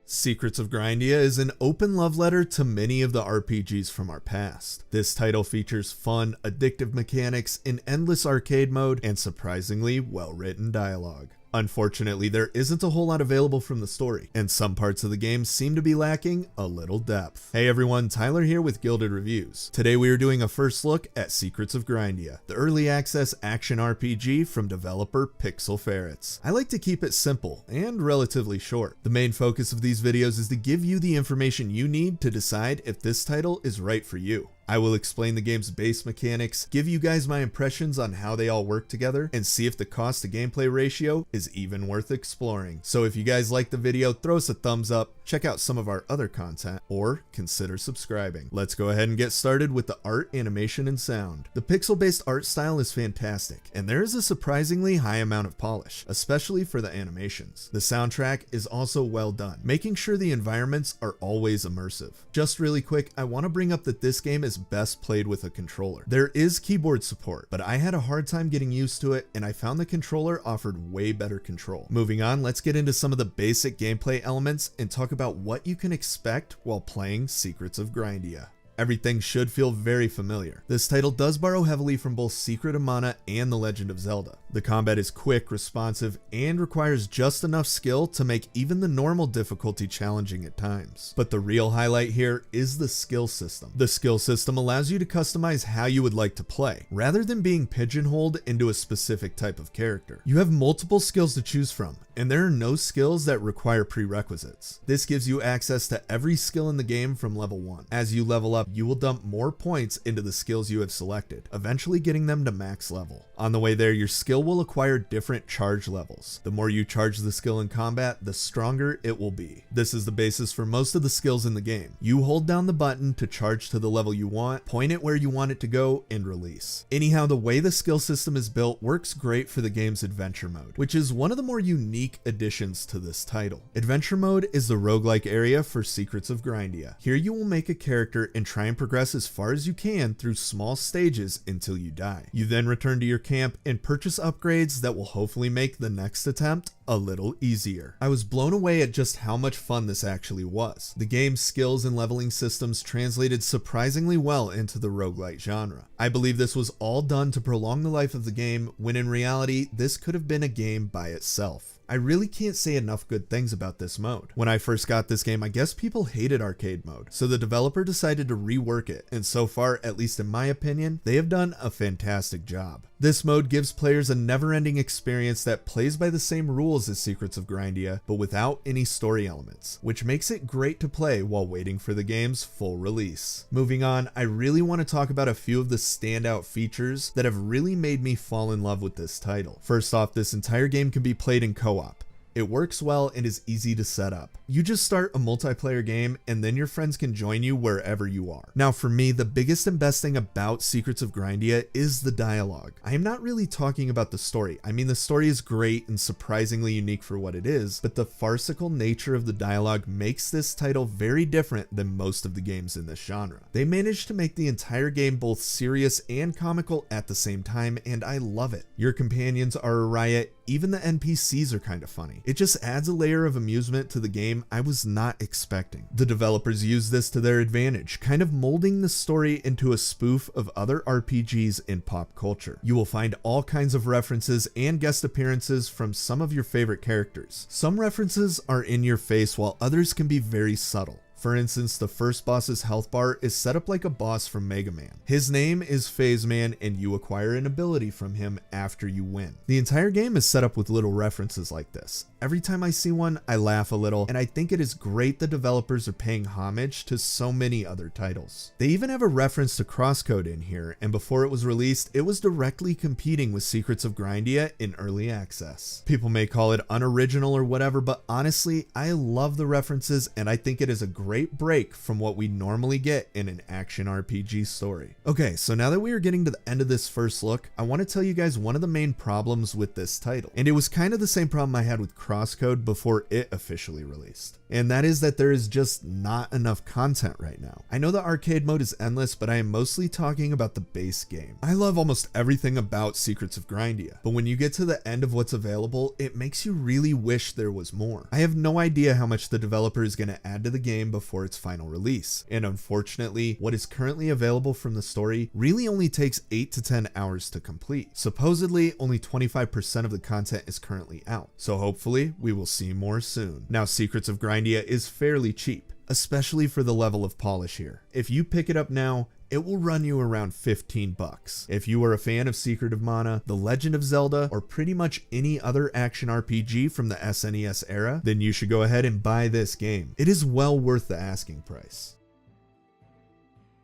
Secrets of Grindea is an open love letter to many of the RPGs from our past. This title features fun, addictive mechanics, an endless arcade mode, and surprisingly well-written dialogue. Unfortunately, there isn't a whole lot available from the story, and some parts of the game seem to be lacking a little depth. Hey everyone, Tyler here with Gilded Reviews. Today we are doing a first look at Secrets of Grindea, the early access action RPG from developer Pixel Ferrets. I like to keep it simple and relatively short. The main focus of these videos is to give you the information you need to decide if this title is right for you. I will explain the game's base mechanics, give you guys my impressions on how they all work together, and see if the cost to gameplay ratio is even worth exploring. So if you guys like the video, throw us a thumbs up, check out some of our other content, or consider subscribing. Let's go ahead and get started with the art, animation, and sound. The pixel-based art style is fantastic, and there is a surprisingly high amount of polish, especially for the animations. The soundtrack is also well done, making sure the environments are always immersive. Just really quick, I want to bring up that this game is best played with a controller. There is keyboard support, but I had a hard time getting used to it, and I found the controller offered way better control. Moving on, let's get into some of the basic gameplay elements and talk about what you can expect while playing Secrets of Grindea. Everything should feel very familiar. This title does borrow heavily from both Secret of Mana and The Legend of Zelda. The combat is quick, responsive, and requires just enough skill to make even the normal difficulty challenging at times. But the real highlight here is the skill system. The skill system allows you to customize how you would like to play, rather than being pigeonholed into a specific type of character. You have multiple skills to choose from, and there are no skills that require prerequisites. This gives you access to every skill in the game from level 1. As you level up, you will dump more points into the skills you have selected, eventually getting them to max level. On the way there, your skill will acquire different charge levels. The more you charge the skill in combat, the stronger it will be. This is the basis for most of the skills in the game. You hold down the button to charge to the level you want, point it where you want it to go, and release. Anyhow, the way the skill system is built works great for the game's adventure mode, which is one of the more unique additions to this title. Adventure mode is the roguelike area for Secrets of Grindea. Here you will make a character and try and progress as far as you can through small stages until you die. You then return to your camp and purchase upgrades that will hopefully make the next attempt a little easier. I was blown away at just how much fun this actually was. The game's skills and leveling systems translated surprisingly well into the roguelite genre. I believe this was all done to prolong the life of the game, when in reality, this could have been a game by itself. I really can't say enough good things about this mode. When I first got this game, I guess people hated arcade mode, so the developer decided to rework it, and so far, at least in my opinion, they have done a fantastic job. This mode gives players a never-ending experience that plays by the same rules as Secrets of Grindea, but without any story elements, which makes it great to play while waiting for the game's full release. Moving on, I really want to talk about a few of the standout features that have really made me fall in love with this title. First off, this entire game can be played in co-op. It works well and is easy to set up. You just start a multiplayer game and then your friends can join you wherever you are. Now for me, the biggest and best thing about Secrets of Grindea is the dialogue. I am not really talking about the story. I mean, the story is great and surprisingly unique for what it is, but the farcical nature of the dialogue makes this title very different than most of the games in this genre. They managed to make the entire game both serious and comical at the same time, and I love it. Your companions are a riot. Even the NPCs are kind of funny. It just adds a layer of amusement to the game I was not expecting. The developers use this to their advantage, kind of molding the story into a spoof of other RPGs in pop culture. You will find all kinds of references and guest appearances from some of your favorite characters. Some references are in your face while others can be very subtle. For instance, the first boss's health bar is set up like a boss from Mega Man. His name is Phase Man, and you acquire an ability from him after you win. The entire game is set up with little references like this. Every time I see one, I laugh a little, and I think it is great the developers are paying homage to so many other titles. They even have a reference to Crosscode in here, and before it was released, it was directly competing with Secrets of Grindea in early access. People may call it unoriginal or whatever, but honestly, I love the references, and I think it is a great great break from what we normally get in an action RPG story. Okay, so now that we are getting to the end of this first look, I want to tell you guys one of the main problems with this title. And it was kind of the same problem I had with Crosscode before it officially released. And that is that there is just not enough content right now. I know the arcade mode is endless, but I am mostly talking about the base game. I love almost everything about Secrets of Grindea, but when you get to the end of what's available, it makes you really wish there was more. I have no idea how much the developer is going to add to the game before its final release, and unfortunately, what is currently available from the story really only takes 8 to 10 hours to complete. Supposedly, only 25% of the content is currently out, so hopefully we will see more soon. Now, Secrets of Grindea is fairly cheap, especially for the level of polish here. If you pick it up now, it will run you around 15 bucks. If you are a fan of Secret of Mana, The Legend of Zelda, or pretty much any other action RPG from the SNES era, then you should go ahead and buy this game. It is well worth the asking price.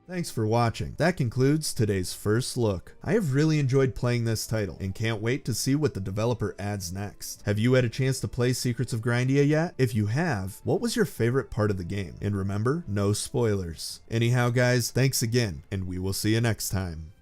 Thanks for watching. That concludes today's first look. I have really enjoyed playing this title and can't wait to see what the developer adds next. Have you had a chance to play Secrets of Grindea yet? If you have, what was your favorite part of the game? And remember, no spoilers. Anyhow guys, thanks again, and we will see you next time.